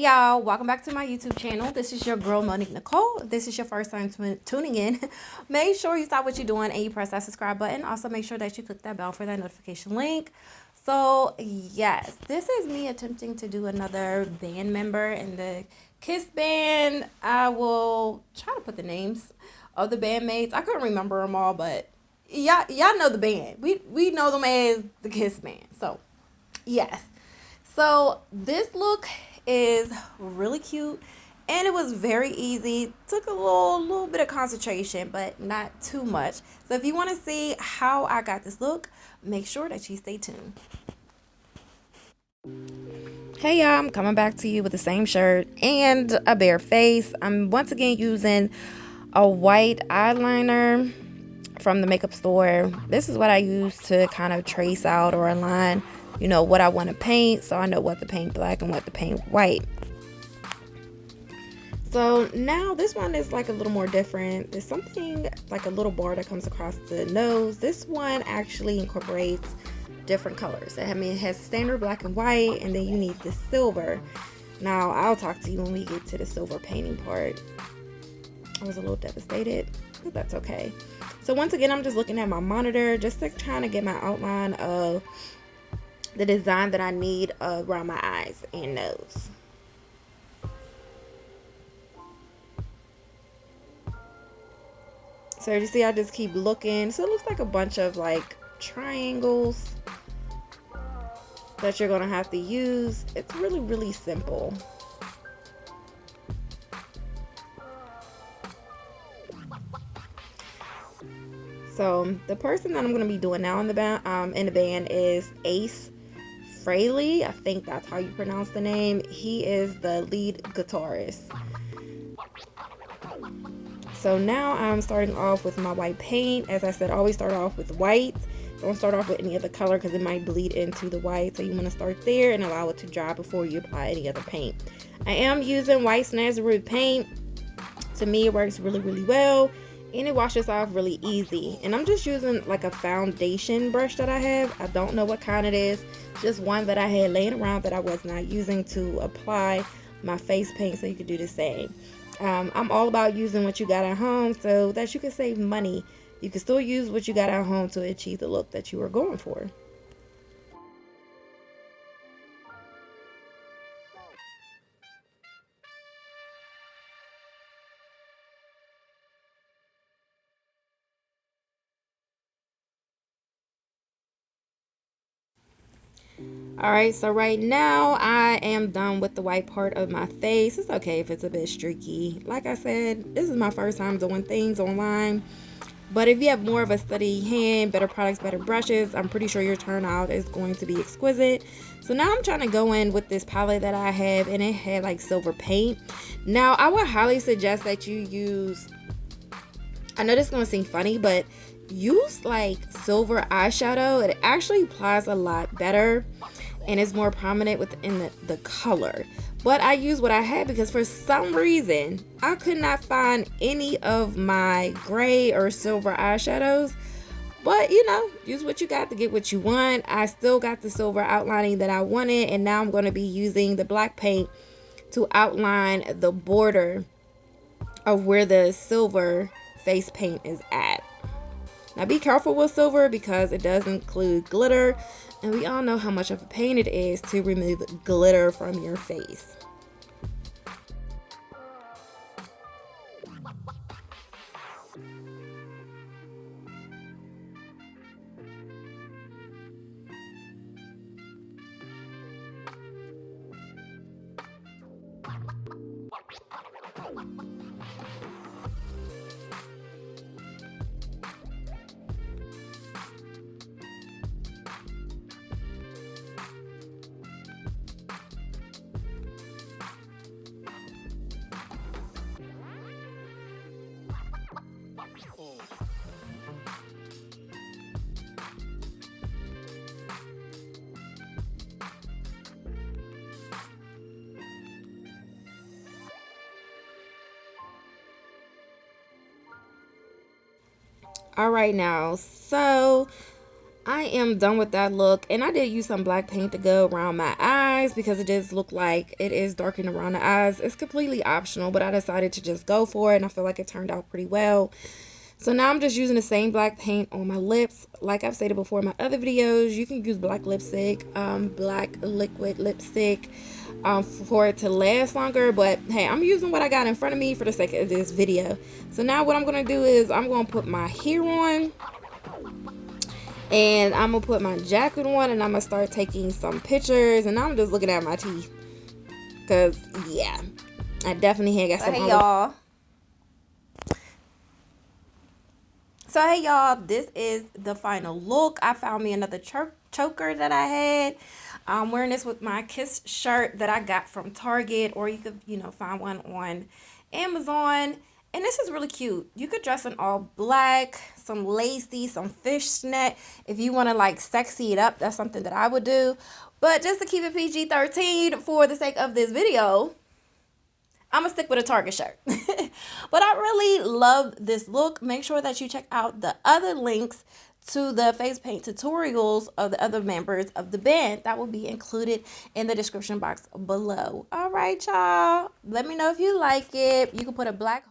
y'all, welcome back to my YouTube channel. This is your girl Monique Nicole. If this is your first time tuning in, make sure you stop what you're doing and you press that subscribe button. Also make sure that you click that bell for that notification link. So yes, this is me attempting to do another band member in the Kiss band. I will try to put the names of the bandmates. I couldn't remember them all, but y'all know the band. We know them as the Kiss band. So yes. So this look is really cute and it was very easy. Took a little bit of concentration, but not too much. So if you want to see how I got this look, make sure that you stay tuned. Hey y'all, I'm coming back to you with the same shirt and a bare face. I'm once again using a white eyeliner from the makeup store. This is what I use to kind of trace out or align, you know, what I want to paint, so I know what to paint black and what to paint white. So now this one is like a little more different. There's something like a little bar that comes across the nose. This one actually incorporates different colors. I mean, it has standard black and white, and then you need the silver. Now I'll talk to you when we get to the silver painting part. I was a little devastated, but that's okay. So once again, I'm just looking at my monitor, just to trying to get my outline of the design that I need around my eyes and nose. So you see, I just keep looking. So it looks like a bunch of like triangles that you're gonna have to use. It's really simple. So the person that I'm gonna be doing now in the band is Ace Frehley. I think that's how you pronounce the name. He is the lead guitarist. So now I'm starting off with my white paint. As I said, always start off with white. Don't start off with any other color because it might bleed into the white. So you want to start there and allow it to dry before you apply any other paint. I am using white Snazaroo paint. To me, it works really well. And it washes off really easy. And I'm just using like a foundation brush that I have. I don't know what kind it is. Just one that I had laying around that I was not using to apply my face paint, so you could do the same. I'm all about using what you got at home so that you can save money. You can still use what you got at home to achieve the look that you were going for. Alright, so right now I am done with the white part of my face. It's okay if it's a bit streaky. Like I said, this is my first time doing things online. But if you have more of a steady hand, better products, better brushes, I'm pretty sure your turnout is going to be exquisite. So now I'm trying to go in with this palette that I have, and it had like silver paint. Now I would highly suggest that you use, I know this is going to seem funny, but use like silver eyeshadow. It actually applies a lot better and is more prominent within the color. But I use what I had because for some reason I could not find any of my gray or silver eyeshadows. But you know, use what you got to get what you want. I still got the silver outlining that I wanted, and now I'm going to be using the black paint to outline the border of where the silver face paint is at. Now be careful with silver because it does include glitter, and we all know how much of a pain it is to remove glitter from your face. All right, now, so I am done with that look, and I did use some black paint to go around my eyes because it does look like it is darkening around the eyes. It's completely optional, but I decided to just go for it, and I feel like it turned out pretty well. So now I'm just using the same black paint on my lips. Like I've stated before in my other videos, you can use black lipstick, black liquid lipstick, for it to last longer. But hey, I'm using what I got in front of me for the sake of this video. So now what I'm going to do is I'm going to put my hair on. And I'm going to put my jacket on, and I'm going to start taking some pictures. And I'm just looking at my teeth. Because, yeah, I definitely had got some. Hey, y'all. So, hey, y'all, this is the final look. I found me another choker that I had. I'm wearing this with my Kiss shirt that I got from Target, or you could, find one on Amazon. And this is really cute. You could dress in all black, some lacy, some fishnet. If you want to like sexy it up, that's something that I would do. But just to keep it PG-13 for the sake of this video, I'm going to stick with a Target shirt. But I really love this look. Make sure that you check out the other links to the face paint tutorials of the other members of the band. That will be included in the description box below. All right, y'all. Let me know if you like it. You can put a black